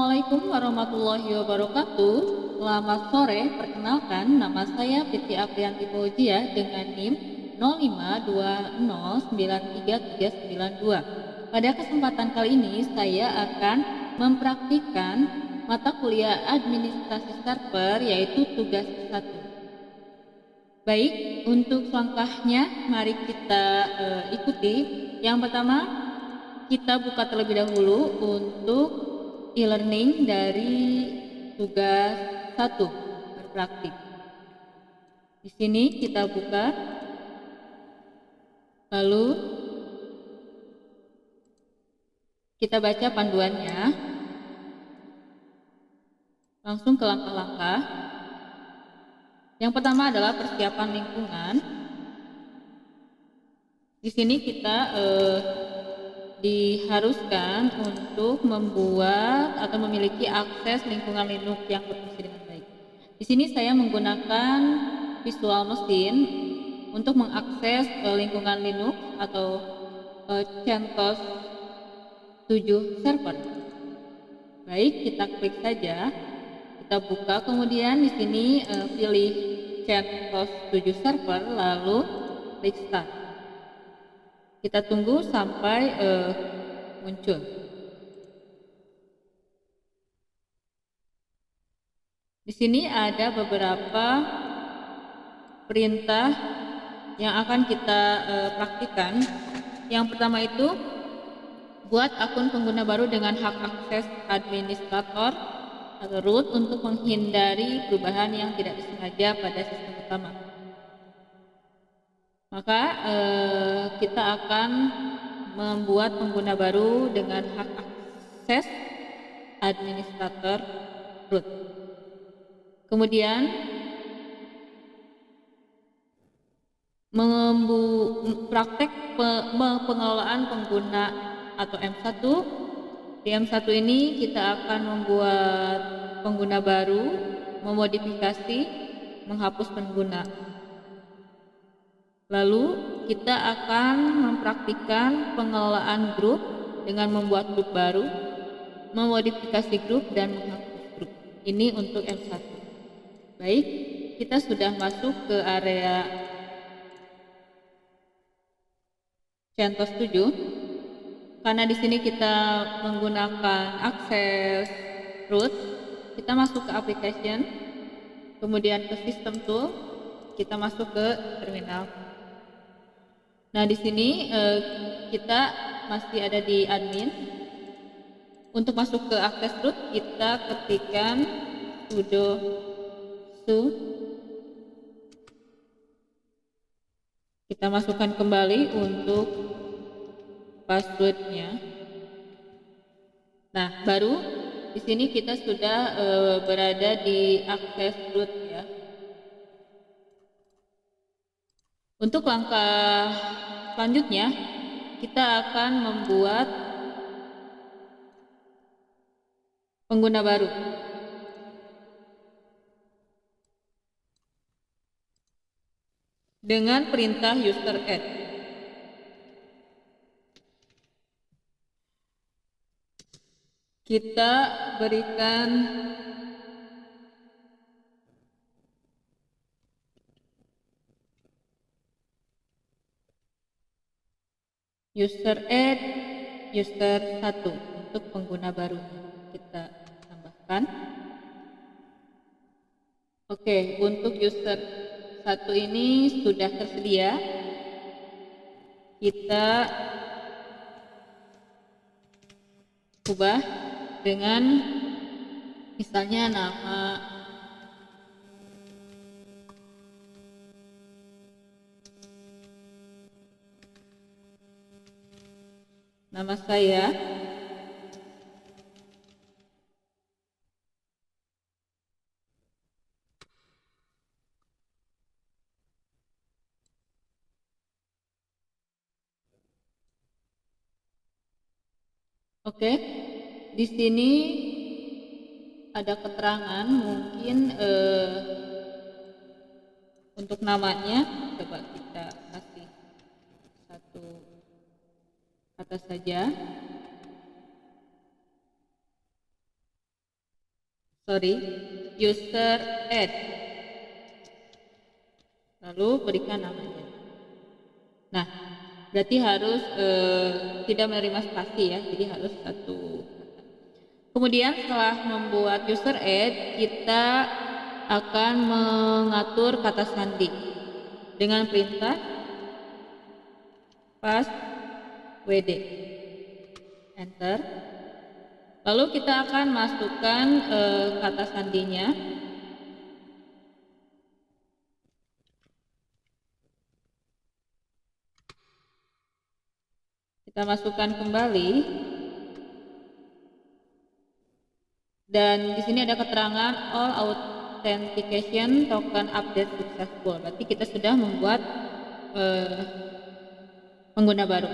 Assalamualaikum warahmatullahi wabarakatuh. Selamat sore, perkenalkan nama saya Fitri Aprianti Fauzia dengan NIM 0520933392. Pada kesempatan kali ini saya akan mempraktikkan mata kuliah administrasi server yaitu tugas 1. Baik, untuk langkahnya mari kita ikuti. Yang pertama, kita buka terlebih dahulu untuk e-learning dari tugas 1 berpraktik. Di sini kita buka, lalu kita baca panduannya, langsung ke langkah-langkah. Yang pertama adalah persiapan lingkungan. Di sini kita diharuskan untuk membuat atau memiliki akses lingkungan Linux yang berfungsi dengan baik. Di sini saya menggunakan Visual Machine untuk mengakses lingkungan Linux atau CentOS 7 server. Baik, kita klik saja, kita buka, kemudian di sini pilih CentOS 7 server, lalu klik Start. Kita tunggu sampai muncul. Di sini ada beberapa perintah yang akan kita praktikkan. Yang pertama itu, buat akun pengguna baru dengan hak akses administrator atau root untuk menghindari perubahan yang tidak disengaja pada sistem utama. Maka kita akan membuat pengguna baru dengan hak akses administrator root. Kemudian praktek pengelolaan pengguna atau M1. Di M1 ini kita akan membuat pengguna baru, memodifikasi, menghapus pengguna. Lalu kita akan mempraktikkan pengelolaan grup dengan membuat grup baru, memodifikasi grup, dan menghapus grup. Ini untuk M1. Baik, kita sudah masuk ke area CentOS 7. Karena di sini kita menggunakan akses root, kita masuk ke application, kemudian ke system tool, kita masuk ke terminal. Nah, di sini kita masih ada di admin. Untuk masuk ke akses root, kita ketikkan sudo su. Kita masukkan kembali untuk passwordnya. Nah, baru di sini kita sudah berada di akses root ya. Untuk langkah selanjutnya, kita akan membuat pengguna baru. Dengan perintah user add. Kita berikan user add user 1 untuk pengguna baru. Kita tambahkan. Oke, untuk user 1 ini sudah tersedia. Kita ubah dengan misalnya nama saya. Oke, di sini ada keterangan, mungkin untuk namanya coba kita kasih satu kata saja. user add, lalu berikan namanya. Nah, berarti harus tidak menerima spasi ya, jadi harus satu kata. Kemudian setelah membuat user add, kita akan mengatur kata sandi dengan perintah passwd, enter. Lalu kita akan masukkan kata sandinya. Kita masukkan kembali. Dan di sini ada keterangan all authentication token update successful. Berarti kita sudah membuat pengguna baru.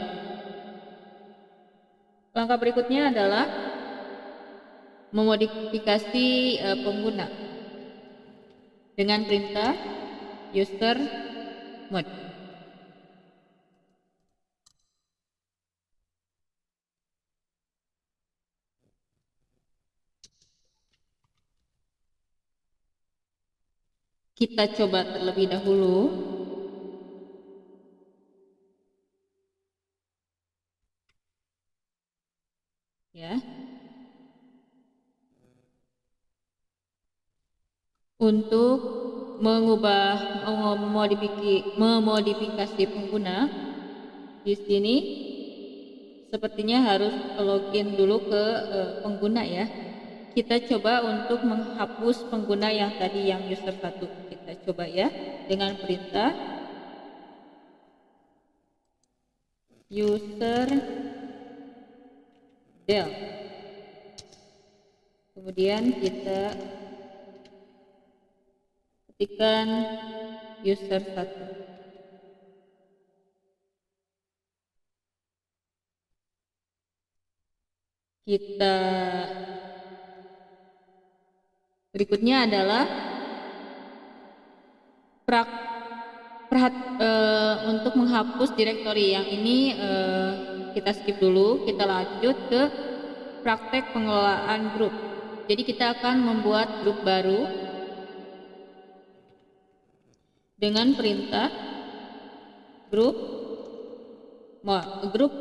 Langkah berikutnya adalah memodifikasi pengguna dengan perintah user mod. Kita coba terlebih dahulu. Ya. Untuk mengubah memodifikasi pengguna, di sini sepertinya harus login dulu ke pengguna ya. Kita coba untuk menghapus pengguna yang tadi yang user 1. Kita coba ya dengan perintah user del. Kemudian kita ketikkan user 1. Kita berikutnya adalah untuk menghapus direktori yang ini kita skip dulu. Kita lanjut ke praktek pengelolaan grup. Jadi kita akan membuat grup baru dengan perintah group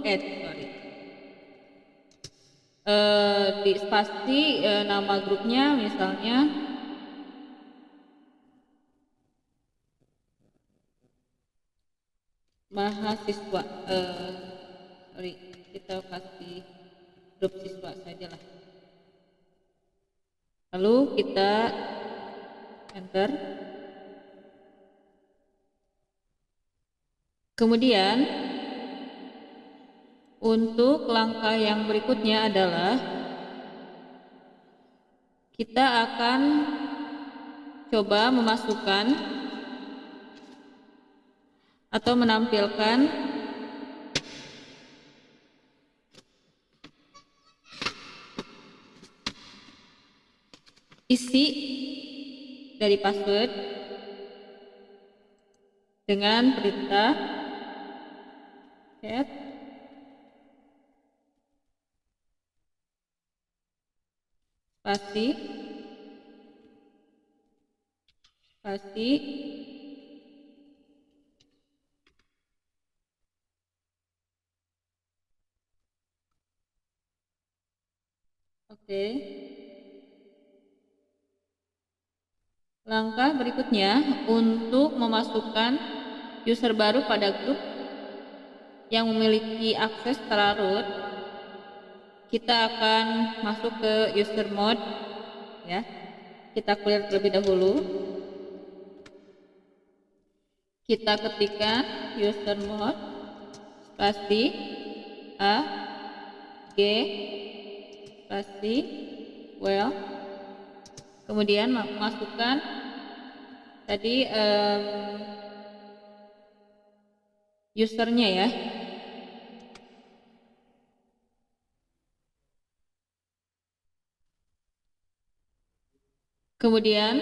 add, di spasi nama grupnya misalnya mahasiswa, kita kasih grup siswa sajalah. Lalu kita enter. Kemudian untuk langkah yang berikutnya adalah kita akan coba memasukkan atau menampilkan isi dari password dengan perintah set spasi oke. Langkah berikutnya untuk memasukkan user baru pada grup yang memiliki akses secara root, kita akan masuk ke user mode ya. Kita clear terlebih dahulu. Kita ketikkan user mode spasi a g spasi well, kemudian masukkan tadi usernya ya. Kemudian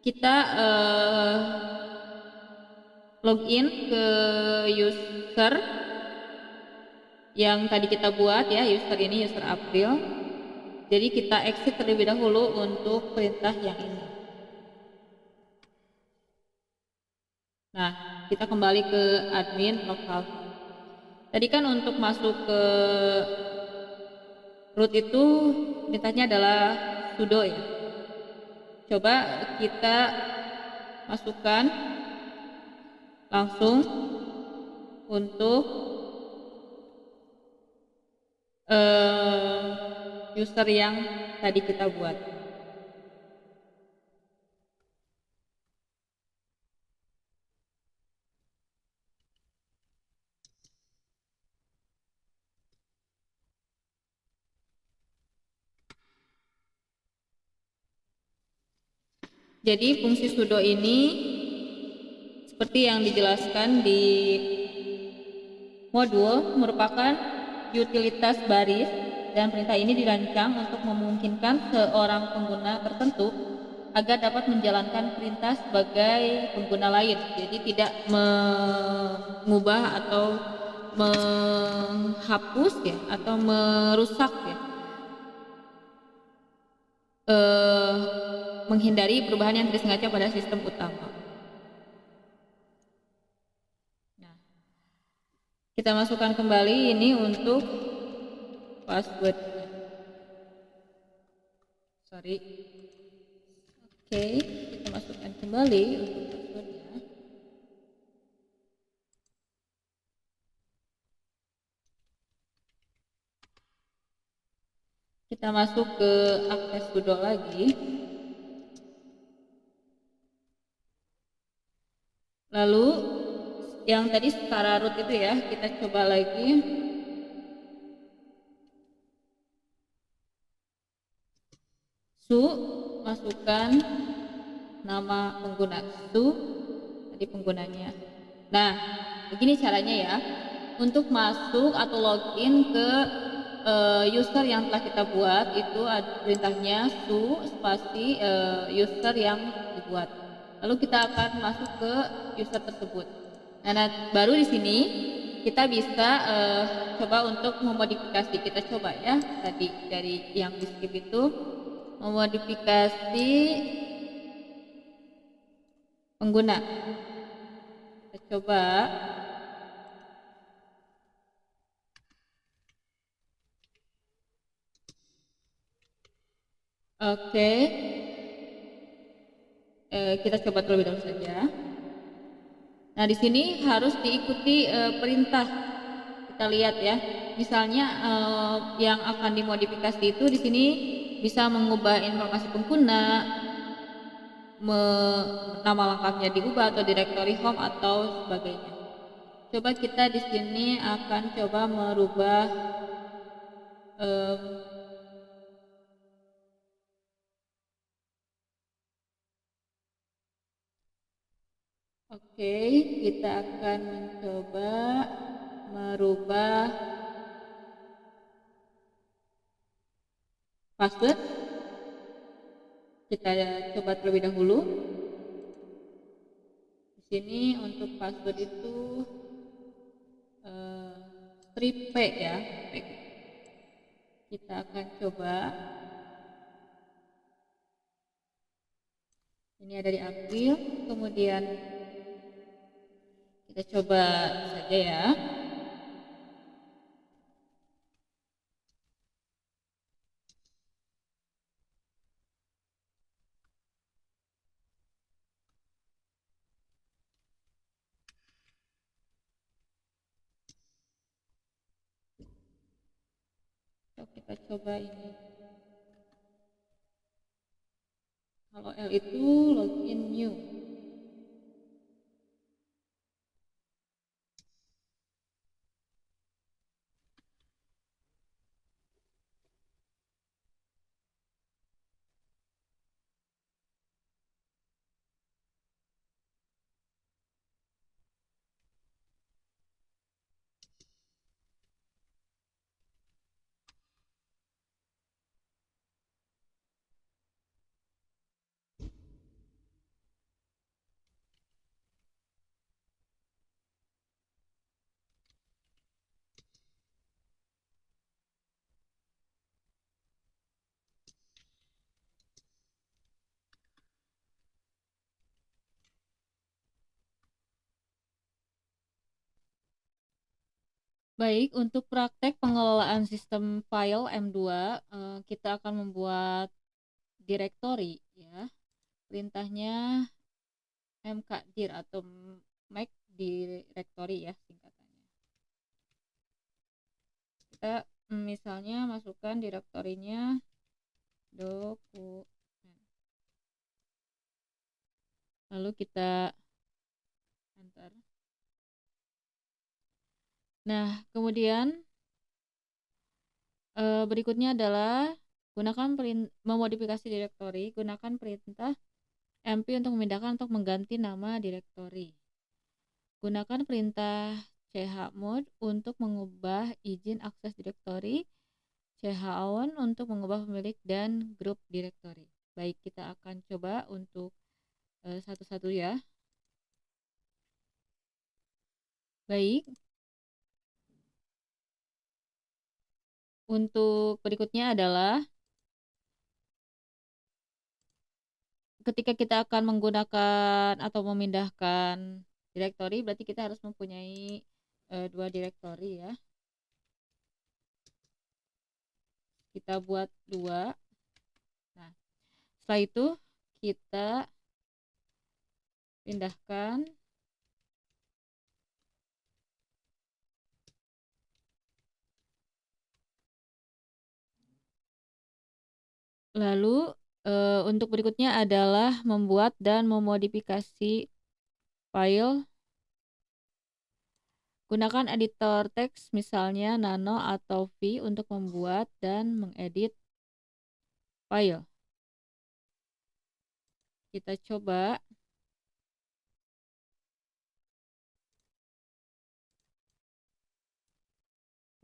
kita login ke user yang tadi kita buat ya, user ini user April. Jadi kita exit terlebih dahulu untuk perintah yang ini. Nah, kita kembali ke admin lokal. Tadi kan untuk masuk ke root itu perintahnya adalah sudo ya. Coba kita masukkan langsung untuk user yang tadi kita buat. Jadi fungsi sudo ini seperti yang dijelaskan di modul merupakan utilitas baris dan perintah ini dirancang untuk memungkinkan seorang pengguna tertentu agar dapat menjalankan perintah sebagai pengguna lain. Jadi tidak mengubah atau menghapus ya atau merusak ya. Menghindari perubahan yang tidak sengaja pada sistem utama. Nah, kita masukkan kembali ini untuk password. Sorry. Oke, kita masukkan kembali untuk passwordnya. Kita masuk ke akses sudo lagi. Lalu yang tadi secara root itu ya, kita coba lagi. Su, masukkan nama pengguna su, tadi penggunanya. Nah, begini caranya ya. Untuk masuk atau login ke user yang telah kita buat itu perintahnya su spasi user yang dibuat. Lalu kita akan masuk ke user tersebut. Nah, baru di sini kita bisa coba untuk memodifikasi. Kita coba ya tadi dari yang di skip itu memodifikasi pengguna. Kita coba. Oke. Kita coba terlebih dahulu saja. Nah, di sini harus diikuti perintah. Kita lihat ya. Misalnya yang akan dimodifikasi itu di sini bisa mengubah informasi pengguna, nama lengkapnya diubah atau directory home atau sebagainya. Coba kita di sini akan coba merubah oke, kita akan mencoba merubah password. Kita coba terlebih dahulu. Di sini untuk password itu strip P ya. Kita akan coba. Ini ada di April, kemudian kita coba saja ya. Kita coba ini. Kalau L itu login new. Baik, untuk praktek pengelolaan sistem file M2, kita akan membuat direktori ya. Perintahnya mkdir atau make directory ya singkatannya. Kita misalnya masukkan direktorinya dokumen. Lalu kita enter. Nah, kemudian berikutnya adalah memodifikasi direktori, gunakan perintah mp untuk memindahkan untuk mengganti nama direktori. Gunakan perintah chmod untuk mengubah izin akses direktori, chown untuk mengubah pemilik dan grup direktori. Baik, kita akan coba untuk satu-satu ya. Baik. Untuk berikutnya adalah ketika kita akan menggunakan atau memindahkan direktori, berarti kita harus mempunyai dua direktori ya. Kita buat dua. Nah, setelah itu kita pindahkan. Lalu untuk berikutnya adalah membuat dan memodifikasi file. Gunakan editor teks misalnya Nano atau V untuk membuat dan mengedit file. Kita coba.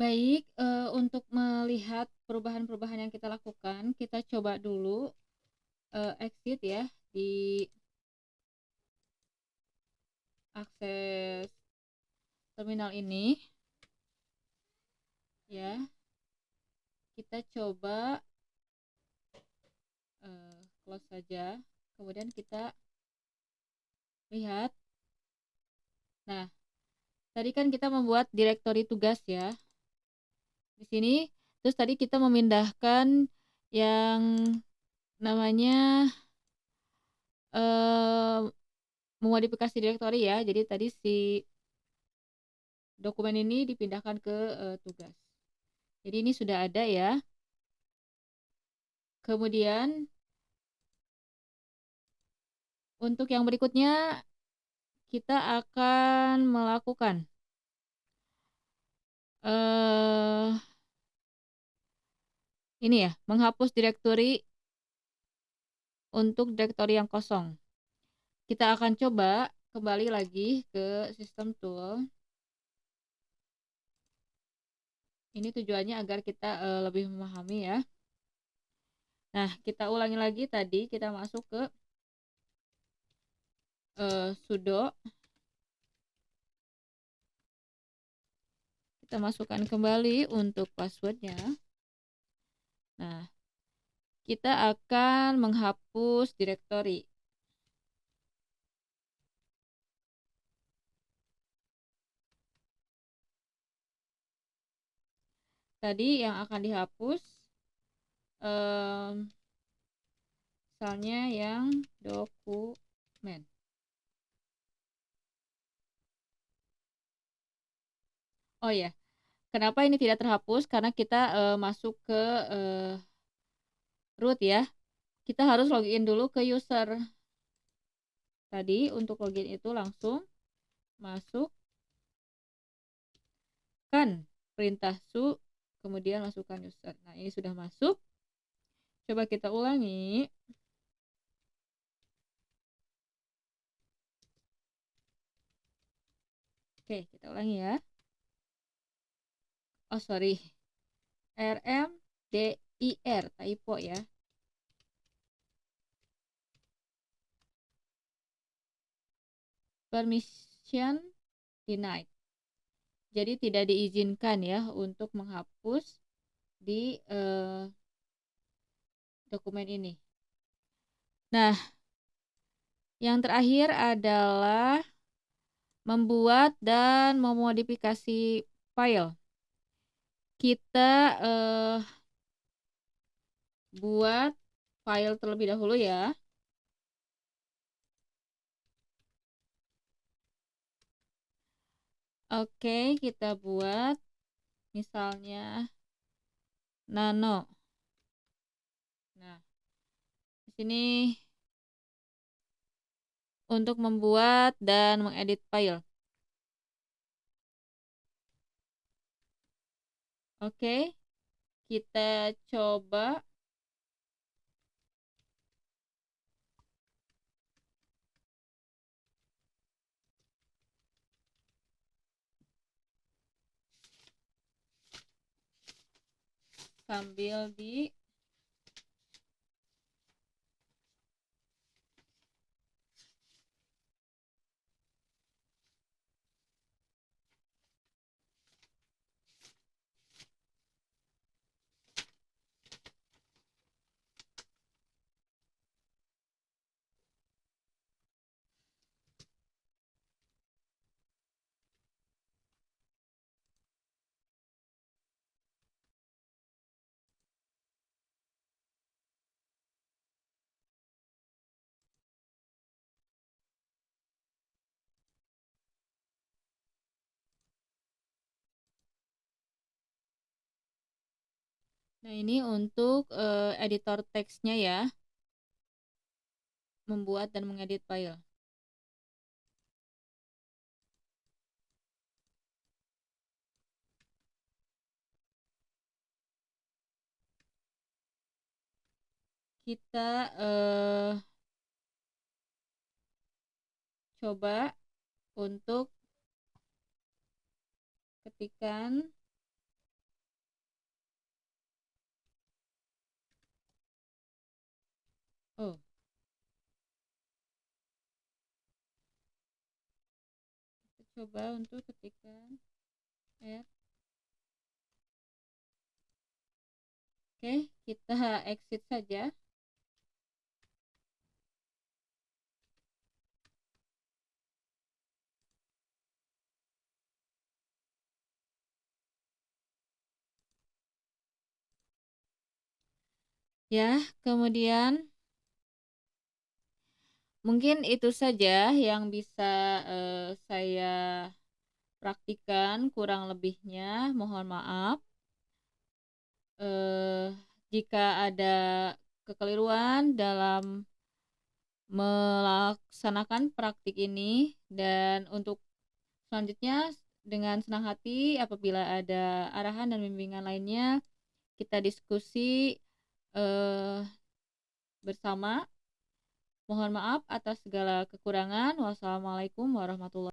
Baik, untuk melihat perubahan-perubahan yang kita lakukan, kita coba dulu exit ya di akses terminal ini. Ya, kita coba close saja. Kemudian kita lihat. Nah, tadi kan kita membuat direktori tugas ya. Di sini, terus tadi kita memindahkan yang namanya memodifikasi direktori ya. Jadi tadi si dokumen ini dipindahkan ke tugas. Jadi ini sudah ada ya. Kemudian untuk yang berikutnya kita akan melakukan ini ya, menghapus direktori untuk direktori yang kosong. Kita akan coba kembali lagi ke sistem tool. Ini tujuannya agar kita lebih memahami ya. Nah, kita ulangi lagi tadi, kita masuk ke sudo. Kita masukkan kembali untuk passwordnya. Nah, kita akan menghapus direktori. Tadi yang akan dihapus misalnya yang dokumen. Oh ya, kenapa ini tidak terhapus? Karena kita masuk ke root ya. Kita harus login dulu ke user. Tadi untuk login itu langsung masuk kan perintah su, kemudian masukkan user. Nah, ini sudah masuk. Coba kita ulangi. Oke, kita ulangi ya. Oh, sorry. RMDIR, typo ya. Permission denied. Jadi tidak diizinkan ya untuk menghapus di dokumen ini. Nah, yang terakhir adalah membuat dan memodifikasi file. kita buat file terlebih dahulu ya. Oke, kita buat misalnya nano. Nah, di sini untuk membuat dan mengedit file. Oke, kita coba. Sambil di Nah, ini untuk editor teksnya ya, membuat dan mengedit file. Kita coba untuk ketikan oh kita coba untuk ketikan add. Oke, kita exit saja. Ya, kemudian mungkin itu saja yang bisa saya praktikan, kurang lebihnya mohon maaf. Jika ada kekeliruan dalam melaksanakan praktik ini, dan untuk selanjutnya dengan senang hati apabila ada arahan dan bimbingan lainnya kita diskusi eh, bersama. Mohon maaf atas segala kekurangan. Wassalamualaikum warahmatullahi wabarakatuh.